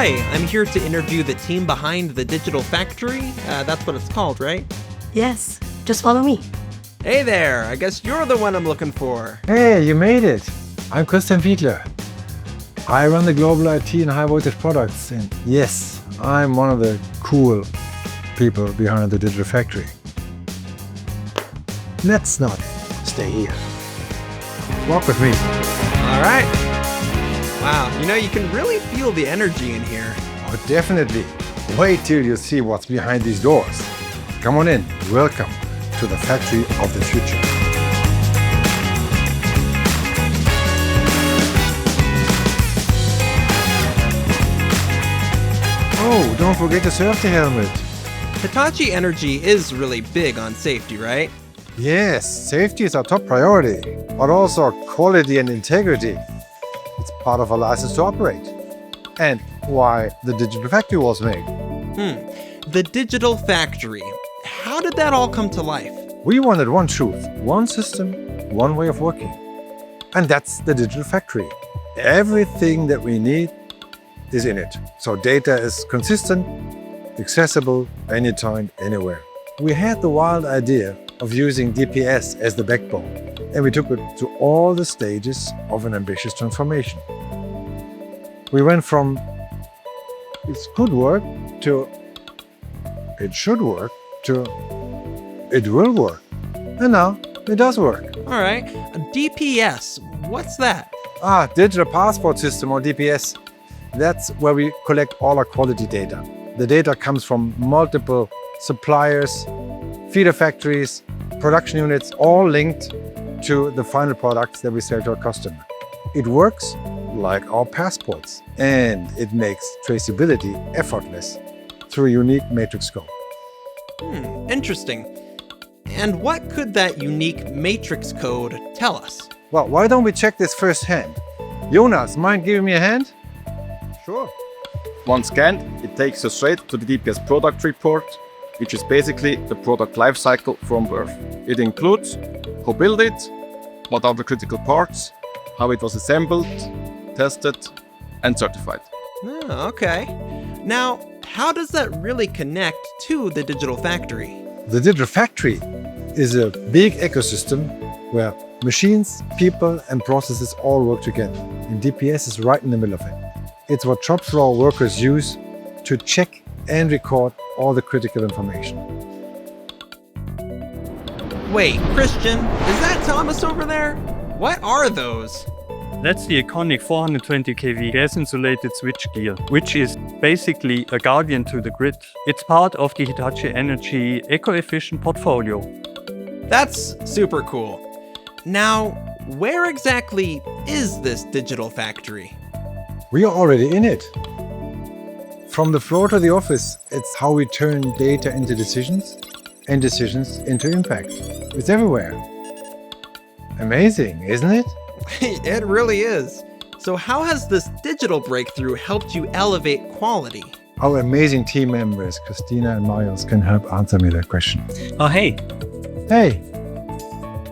Hi, I'm here to interview the team behind the Digital Factory. That's what it's called, right? Yes, just follow me. Hey there, I guess you're the one I'm looking for. Hey, you made it! I'm Christian Fiedler. I run the global IT and high voltage products, and yes, I'm one of the cool people behind the Digital Factory. Let's not stay here. Walk with me. All right. Wow, you can really feel the energy in here. Oh, definitely. Wait till you see what's behind these doors. Come on in. Welcome to the factory of the future. Oh, don't forget the safety helmet. Hitachi Energy is really big on safety, right? Yes, safety is our top priority, but also quality and integrity. It's part of our license to operate. And why the Digital Factory was made. The Digital Factory. How did that all come to life? We wanted one truth, one system, one way of working. And that's the Digital Factory. Everything that we need is in it. So data is consistent, accessible, anytime, anywhere. We had the wild idea of using DPS as the backbone, and we took it to all the stages of an ambitious transformation. We went from it could work to it should work to it will work. And now it does work. All right, DPS, what's that? Digital Passport System, or DPS. That's where we collect all our quality data. The data comes from multiple suppliers, feeder factories, production units, all linked to the final products that we sell to our customer. It works like our passports, and it makes traceability effortless through a unique matrix code. Interesting. And what could that unique matrix code tell us? Well, why don't we check this firsthand? Jonas, mind giving me a hand? Sure. Once scanned, it takes us straight to the DPS product report, which is basically the product lifecycle from birth. It includes who built it, what are the critical parts, how it was assembled, tested, and certified. Oh, okay. Now, how does that really connect to the Digital Factory? The Digital Factory is a big ecosystem where machines, people, and processes all work together. And DPS is right in the middle of it. It's what shop floor workers use to check and record all the critical information. Wait, Christian, is that Thomas over there? What are those? That's the iconic 420 kV gas-insulated switchgear, which is basically a guardian to the grid. It's part of the Hitachi Energy eco-efficient portfolio. That's super cool. Now, where exactly is this Digital Factory? We are already in it. From the floor to the office, it's how we turn data into decisions and decisions into impact. It's everywhere. Amazing, isn't it? It really is. So how has this digital breakthrough helped you elevate quality? Our amazing team members, Christina and Marius, can help answer me that question. Oh, hey. Hey,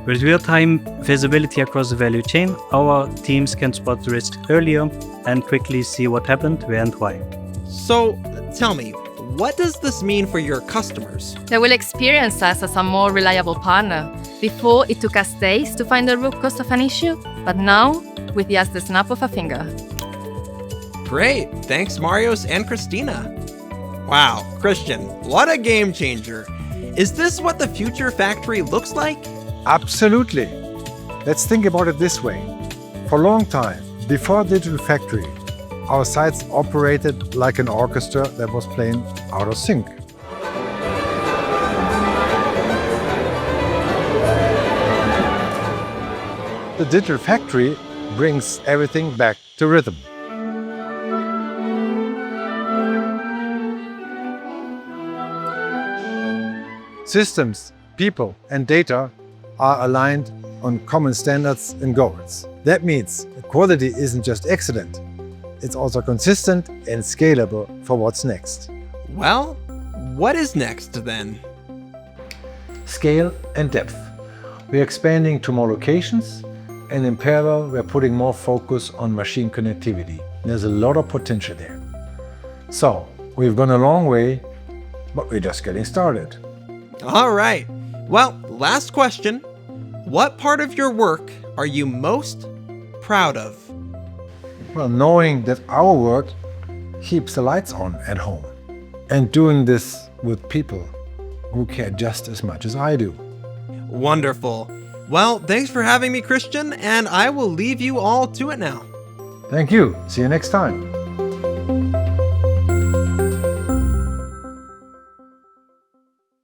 With real-time visibility across the value chain, our teams can spot the risk earlier and quickly see what happened, where and why. So tell me, what does this mean for your customers? They will experience us as a more reliable partner. Before, it took us days to find the root cause of an issue, but now, with just the snap of a finger. Great, thanks Marius and Christina. Wow, Christian, what a game changer. Is this what the future factory looks like? absolutely. Let's think about it this way. For a long time, before Digital Factory, our sites operated like an orchestra that was playing out of sync. The Digital Factory brings everything back to rhythm. Systems, people, and data are aligned on common standards and goals. That means quality isn't just excellent, it's also consistent and scalable for what's next. Well, what is next then? Scale and depth. We're expanding to more locations, and in parallel, we're putting more focus on machine connectivity. There's a lot of potential there. So, we've gone a long way, but we're just getting started. All right. Well, last question. What part of your work are you most proud of? Well, knowing that our work keeps the lights on at home and doing this with people who care just as much as I do. Wonderful. Well, thanks for having me, Christian, and I will leave you all to it now. Thank you. See you next time.